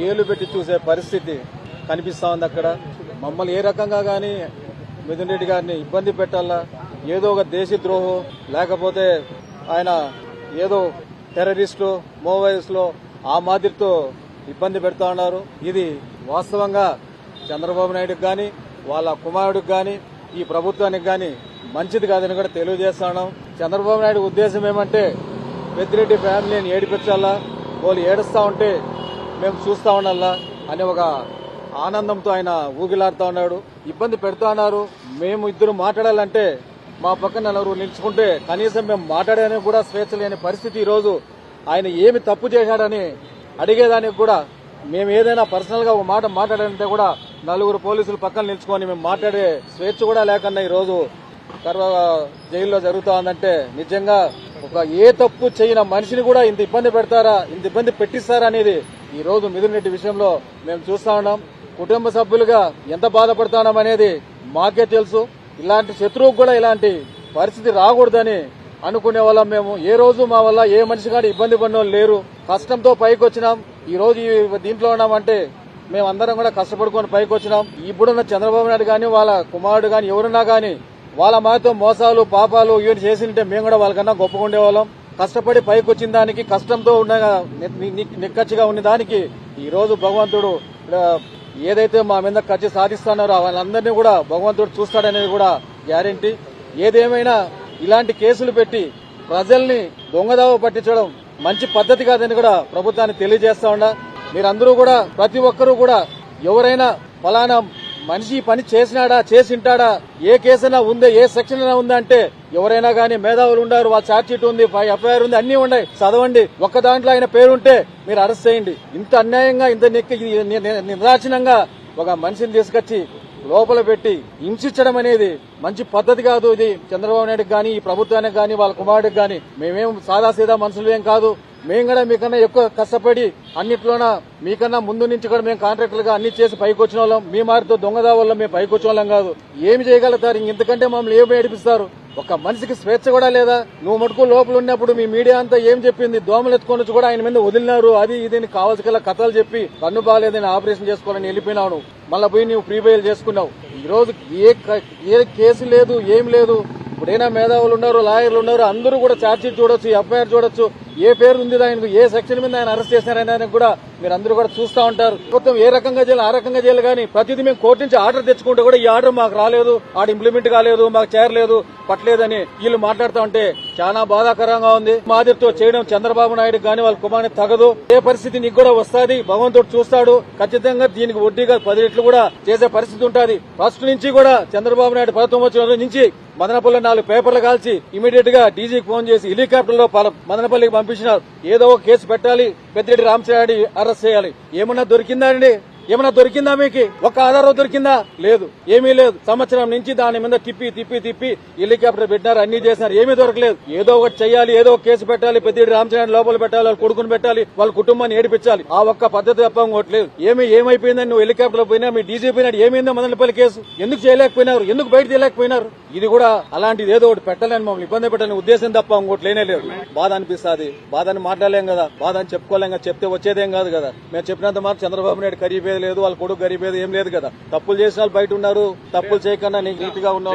ఏలు పెట్టి చూసే పరిస్థితి కనిపిస్తా ఉంది. అక్కడ మమ్మల్ని ఏ రకంగా గానీ మిథున్ రెడ్డి గారిని ఇబ్బంది పెట్టాలా, ఏదో ఒక దేశద్రోహం లేకపోతే ఆయన ఏదో టెర్రరిస్టు మోవైస్లో ఆ మాదిరితో ఇబ్బంది పెడతా ఉన్నారు. ఇది వాస్తవంగా చంద్రబాబు నాయుడుకి గాని వాళ్ళ కుమారుడికి గాని ఈ ప్రభుత్వానికి గాని మంచిది కాదని కూడా తెలియజేస్తా ఉన్నాం. చంద్రబాబు నాయుడు ఉద్దేశం ఏమంటే పెద్దిరెడ్డి ఫ్యామిలీని ఏడిపించాలా, వాళ్ళు ఏడుస్తా ఉంటే మేము చూస్తా ఉండాలా అనే ఒక ఆనందంతో ఆయన ఊగిలాడుతా ఉన్నాడు. ఇబ్బంది పెడతా ఉన్నారు. మేము ఇద్దరు మాట్లాడాలంటే మా పక్కన నలుగురు నిలుచుకుంటే కనీసం మేము మాట్లాడడానికి కూడా స్వేచ్ఛ లేని పరిస్థితి. ఈరోజు ఆయన ఏమి తప్పు చేశాడని అడిగేదానికి కూడా మేము ఏదైనా పర్సనల్ గా ఒక మాట మాట్లాడాలంటే కూడా నలుగురు పోలీసులు పక్కన నిలుచుకొని మేము మాట్లాడే స్వేచ్ఛ కూడా లేకుండా ఈరోజు జైల్లో జరుగుతా ఉందంటే నిజంగా ఒక ఏ తప్పు చేయని మనిషిని కూడా ఇంత ఇబ్బంది పెడతారా, ఇంత ఇబ్బంది పెట్టిస్తారా అనేది ఈ రోజు మిథున్ రెడ్డి విషయంలో మేము చూస్తా ఉన్నాం. కుటుంబ సభ్యులుగా ఎంత బాధపడుతున్నాం అనేది మాకే తెలుసు. ఇలాంటి శత్రువుకు కూడా ఇలాంటి పరిస్థితి రాకూడదని అనుకునే వాళ్ళం మేము. ఏ రోజు మా వల్ల ఏ మనిషి కానీ ఇబ్బంది పడిన వాళ్ళు లేరు. కష్టంతో పైకి వచ్చినాం. ఈ రోజు దీంట్లో ఉన్నామంటే మేమందరం కూడా కష్టపడుకొని పైకి వచ్చినాం. ఇప్పుడున్న చంద్రబాబు నాయుడు గాని వాళ్ళ కుమారుడు గాని ఎవరున్నా గాని వాళ్ళ మాతో మోసాలు పాపాలు ఇవన్నీ చేసింటే మేము కూడా వాళ్ళకన్నా గొప్పగా ఉండేవాళ్ళం. కష్టపడి పైకి వచ్చిన దానికి కష్టంతో ఉన్న నిక్కచ్చిగా ఉన్న దానికి ఈ రోజు భగవంతుడు ఏదైతే మా మీద కచ్చి సాధిస్తున్నారో వాళ్ళందరినీ కూడా భగవంతుడు చూస్తాడనేది కూడా గ్యారెంటీ. ఏదేమైనా ఇలాంటి కేసులు పెట్టి ప్రజల్ని దొంగదావ పట్టించడం మంచి పద్ధతి కాదని కూడా ప్రభుత్వాన్ని తెలియజేస్తా ఉన్నా. మీరందరూ కూడా ప్రతి ఒక్కరూ కూడా ఎవరైనా ఫలానా మనిషి పని చేసినాడా చేసింటాడా ఏ కేసైనా ఉందా ఏ సెక్షన్ అయినా ఉందా అంటే ఎవరైనా గానీ మేధావులు ఉన్నారు, వాళ్ళ ఛార్జ్ షీట్ ఉంది, ఎఫ్ఐఆర్ ఉంది, అన్ని ఉన్నాయి, చదవండి. ఒక్క దాంట్లో ఆయన పేరుంటే మీరు అరెస్ట్ చేయండి. ఇంత అన్యాయంగా ఇంత నిర్దాక్షిణ్యంగా ఒక మనిషిని తీసుకొచ్చి లోపల పెట్టి హింసించడం అనేది మంచి పద్ధతి కాదు. ఇది చంద్రబాబు నాయుడుకి గానీ ఈ ప్రభుత్వానికి గానీ వాళ్ళ కుమారుడికి గానీ మేమేం సాదాసీదా మనుషులు ఏం కాదు. మేము కూడా మీకన్నా ఎక్కువ కష్టపడి అన్నిట్లోన మీకన్నా ముందు నుంచి కూడా మేము కాంట్రాక్టర్లుగా అన్ని చేసి పైకి వచ్చిన వాళ్ళం. మీ మారితో దొంగదా వల్ల మేము పైకి వచ్చిన వాళ్ళం కాదు. ఏమి చేయగలుగుతారు? ఇంతకంటే మమ్మల్ని ఏమి ఏడిపిస్తారు? ఒక మనిషికి స్వేచ్ఛ కూడా లేదా? నువ్వు మటుకు లోపల ఉన్నప్పుడు మీ మీడియా అంతా ఏం చెప్పింది? దోమలు ఎత్తుకొని వచ్చి కూడా ఆయన మీద వదిలినారు. అది ఇది కావాల్సిన కథలు చెప్పి కన్ను బాగాలేదని ఆపరేషన్ చేసుకోవాలని వెళ్ళిపోయినావు. మళ్ళా పోయి నువ్వు ప్రీ బెయిల్ చేసుకున్నావు. ఈ రోజు ఏ కేసు లేదు, ఏం లేదు. ఇప్పుడైనా మేధావులు ఉన్నారు, లాయర్లు ఉన్నారు, అందరూ కూడా ఛార్జ్ షీట్ చూడొచ్చు, ఎఫ్ఐఆర్ చూడొచ్చు, ఏ పేరు ఉంది ఆయనకు, ఏ సెక్షన్ మీద ఆయన అరెస్ట్ చేశారనే కూడా మీరు అందరూ కూడా చూస్తూ ఉంటారు. ప్రభుత్వం ఏ రకంగా చేయాలి ఆ రకంగా చేయాలి కానీ ప్రతిదీ మేము కోర్టు నుంచి ఆర్డర్ తెచ్చుకుంటే కూడా ఈ ఆర్డర్ మాకు రాలేదు, ఆడ ఇంప్లిమెంట్ కాలేదు, మాకు చేరలేదు, పట్టలేదని వీళ్ళు మాట్లాడుతూ ఉంటే చాలా బాధాకరంగా ఉంది. మాదిరితో చేయడం చంద్రబాబు నాయుడు గానీ వాళ్ళ కుమారుని తగదు. ఏ పరిస్థితి నీకు కూడా వస్తుంది, భగవంతుడు చూస్తాడు. ఖచ్చితంగా దీనికి వడ్డీగా 10 రెట్లు కూడా చేసే పరిస్థితి ఉంటుంది. ఫస్ట్ నుంచి కూడా చంద్రబాబు నాయుడు ప్రభుత్వం వచ్చిన నుంచి మదనపల్లి 4 పేపర్లు కాల్చి ఇమీడియట్ గా డీజీకి ఫోన్ చేసి హెలికాప్టర్ లో మదనపల్లికి పంపించినారు. ఏదో ఒక కేసు పెట్టాలి, పెద్దిరెడ్డి రామచంద్రారెడ్డి అరెస్ట్ చేయాలి. ఏమన్నా దొరికిందా అండి? ఏమన్నా దొరికిందా? మీకు ఒక ఆధారం దొరికిందా? లేదు, ఏమీ లేదు. సంవత్సరం నుంచి దాని మీద తిప్పి హెలికాప్టర్ పెట్టినారు, అన్ని చేసినారు, ఏమీ దొరకలేదు. ఏదో ఒకటి చెయ్యాలి, ఏదో ఒక కేసు పెట్టాలి, పెద్దిరెడ్డి రామచంద్రారెడ్డి లోపల పెట్టాలి, వాళ్ళ కొడుకుని పెట్టాలి, వాళ్ళ కుటుంబాన్ని ఏడిపించాలి. ఆ ఒక్క పద్ధతి తప్ప ఇంకోట్లేదు. ఏమైపోయిందని నువ్వు హెలికాప్టర్ పోయినా మీ డీజీ పోయినాడు, ఏమైందో మదనపల్లి కేసు ఎందుకు చేయలేకపోయినారు? ఎందుకు బయట తీయలేకపోయినారు? ఇది కూడా అలాంటిది ఏదో ఒకటి పెట్టాలని మమ్మల్ని ఇబ్బంది పెట్టాలని ఉద్దేశం తప్ప ఇంకోటి లేనే లేదు. బాధ అనిపిస్తుంది. బాధని మాట్లాడలేం కదా, బాధ అని చెప్పుకోలేం కదా, చెప్తే వచ్చేదేం కాదు కదా. మేము చెప్పినంత మాత్రం చంద్రబాబు నాయుడు గరీబేది లేదు, వాళ్ళ కొడుకు గరీబేది ఏం లేదు కదా. తప్పులు చేసిన వాళ్ళు బయట ఉన్నారు, తప్పులు చేయకుండా నీకు నీతిగా ఉన్న